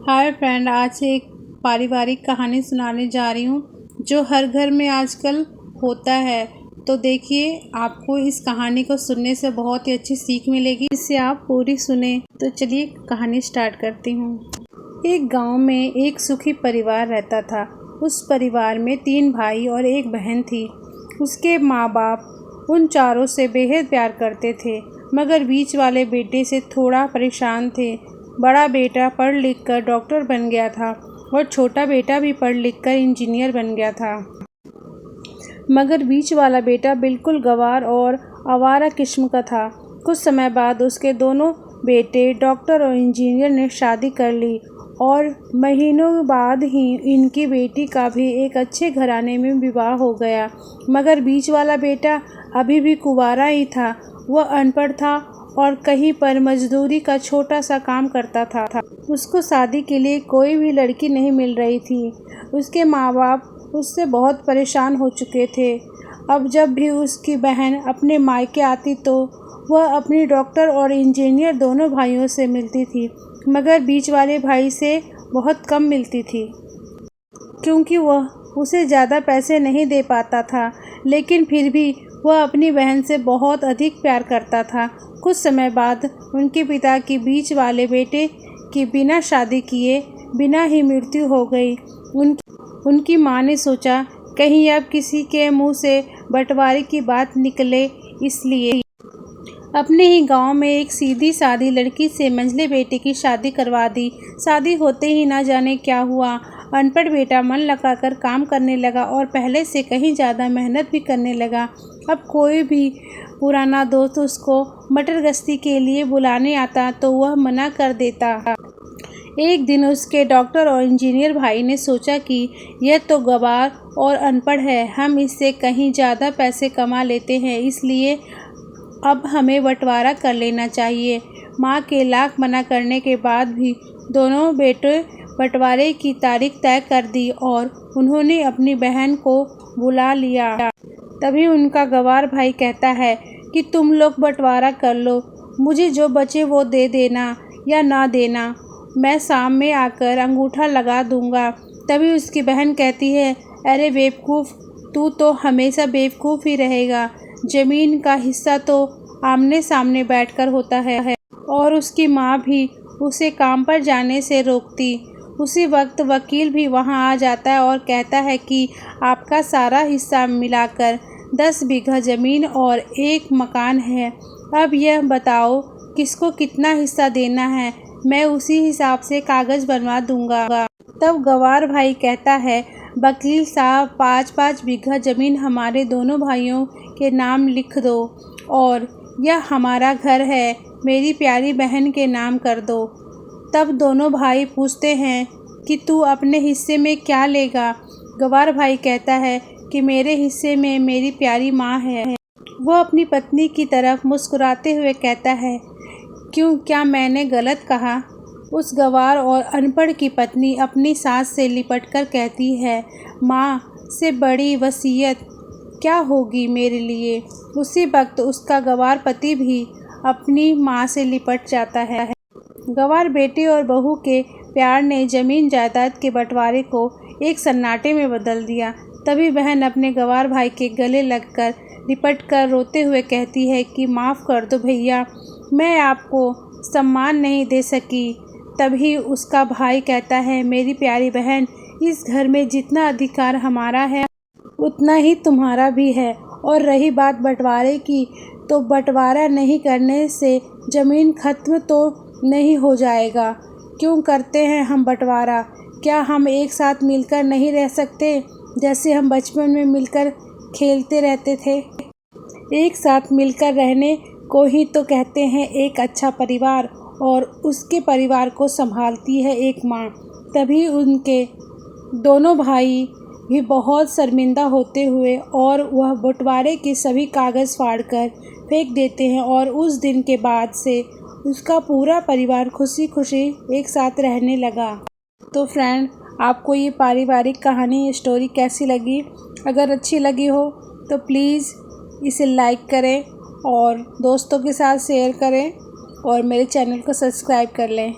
Hi friend, आज एक पारिवारिक कहानी सुनाने जा रही हूँ जो हर घर में आजकल होता है। तो देखिए, आपको इस कहानी को सुनने से बहुत ही अच्छी सीख मिलेगी। इसे आप पूरी सुने। तो चलिए कहानी स्टार्ट करती हूँ। एक गांव में एक सुखी परिवार रहता था। उस परिवार में 3 भाई और 1 बहन थी। उसके माँ बाप उन चारों से बेहद प्यार करते थे, मगर बीच वाले बेटे से थोड़ा परेशान थे। बड़ा बेटा पढ़ लिख कर डॉक्टर बन गया था और छोटा बेटा भी पढ़ लिख कर इंजीनियर बन गया था, मगर बीच वाला बेटा बिल्कुल गंवार और आवारा किस्म का था। कुछ समय बाद उसके दोनों बेटे डॉक्टर और इंजीनियर ने शादी कर ली और महीनों बाद ही इनकी बेटी का भी एक अच्छे घराने में विवाह हो गया। मगर बीच वाला बेटा अभी भी कुंवारा ही था। वह अनपढ़ था और कहीं पर मजदूरी का छोटा सा काम करता था। उसको शादी के लिए कोई भी लड़की नहीं मिल रही थी। उसके माँ बाप उससे बहुत परेशान हो चुके थे। अब जब भी उसकी बहन अपने मायके आती तो वह अपनी डॉक्टर और इंजीनियर दोनों भाइयों से मिलती थी, मगर बीच वाले भाई से बहुत कम मिलती थी, क्योंकि वह उसे ज़्यादा पैसे नहीं दे पाता था। लेकिन फिर भी वह अपनी बहन से बहुत अधिक प्यार करता था। कुछ समय बाद उनके पिता की बीच वाले बेटे की बिना शादी किए बिना ही मृत्यु हो गई। उनकी माँ ने सोचा कहीं अब किसी के मुंह से बंटवारे की बात निकले, इसलिए अपने ही गांव में एक सीधी सादी लड़की से मंझले बेटे की शादी करवा दी। शादी होते ही ना जाने क्या हुआ, अनपढ़ बेटा मन लगाकर काम करने लगा और पहले से कहीं ज़्यादा मेहनत भी करने लगा। अब कोई भी पुराना दोस्त उसको मटर गश्ती के लिए बुलाने आता तो वह मना कर देता। एक दिन उसके डॉक्टर और इंजीनियर भाई ने सोचा कि यह तो गंवार और अनपढ़ है, हम इससे कहीं ज़्यादा पैसे कमा लेते हैं, इसलिए अब हमें बंटवारा कर लेना चाहिए। माँ के लाख मना करने के बाद भी दोनों बेटे बंटवारे की तारीख तय कर दी और उन्होंने अपनी बहन को बुला लिया। तभी उनका गंवार भाई कहता है कि तुम लोग बंटवारा कर लो, मुझे जो बचे वो दे देना या ना देना, मैं शाम में आकर अंगूठा लगा दूंगा। तभी उसकी बहन कहती है, अरे बेवकूफ़, तू तो हमेशा बेवकूफ़ ही रहेगा। ज़मीन का हिस्सा तो आमने सामने बैठकर होता है। और उसकी माँ भी उसे काम पर जाने से रोकती। उसी वक्त वकील भी वहाँ आ जाता है और कहता है कि आपका सारा हिस्सा मिलाकर 10 बीघा ज़मीन और 1 मकान है। अब यह बताओ किसको कितना हिस्सा देना है, मैं उसी हिसाब से कागज़ बनवा दूंगा। तब गंवार भाई कहता है, वकील साहब 5-5 बीघा ज़मीन हमारे दोनों भाइयों के नाम लिख दो और यह हमारा घर है, मेरी प्यारी बहन के नाम कर दो। तब दोनों भाई पूछते हैं कि तू अपने हिस्से में क्या लेगा। गंवार भाई कहता है कि मेरे हिस्से में मेरी प्यारी माँ है। वह अपनी पत्नी की तरफ मुस्कुराते हुए कहता है, क्यों, क्या मैंने गलत कहा? उस गंवार और अनपढ़ की पत्नी अपनी सास से लिपटकर कहती है, माँ से बड़ी वसीयत क्या होगी मेरे लिए। उसी वक्त उसका गंवार पति भी अपनी माँ से लिपट जाता है। गंवार बेटे और बहू के प्यार ने ज़मीन जायदाद के बंटवारे को एक सन्नाटे में बदल दिया। तभी बहन अपने गंवार भाई के गले लगकर लिपटकर रोते हुए कहती है कि माफ़ कर दो भैया, मैं आपको सम्मान नहीं दे सकी। तभी उसका भाई कहता है, मेरी प्यारी बहन, इस घर में जितना अधिकार हमारा है उतना ही तुम्हारा भी है। और रही बात बंटवारे की, तो बंटवारा नहीं करने से ज़मीन खत्म तो नहीं हो जाएगा। क्यों करते हैं हम बंटवारा? क्या हम एक साथ मिलकर नहीं रह सकते, जैसे हम बचपन में मिलकर खेलते रहते थे? एक साथ मिलकर रहने को ही तो कहते हैं एक अच्छा परिवार, और उसके परिवार को संभालती है एक माँ। तभी उनके दोनों भाई भी बहुत शर्मिंदा होते हुए और वह बंटवारे के सभी कागज़ फाड़कर फेंक देते हैं और उस दिन के बाद से उसका पूरा परिवार खुशी खुशी एक साथ रहने लगा। तो फ्रेंड, आपको ये पारिवारिक कहानी स्टोरी कैसी लगी? अगर अच्छी लगी हो तो प्लीज़ इसे लाइक करें और दोस्तों के साथ शेयर करें और मेरे चैनल को सब्सक्राइब कर लें।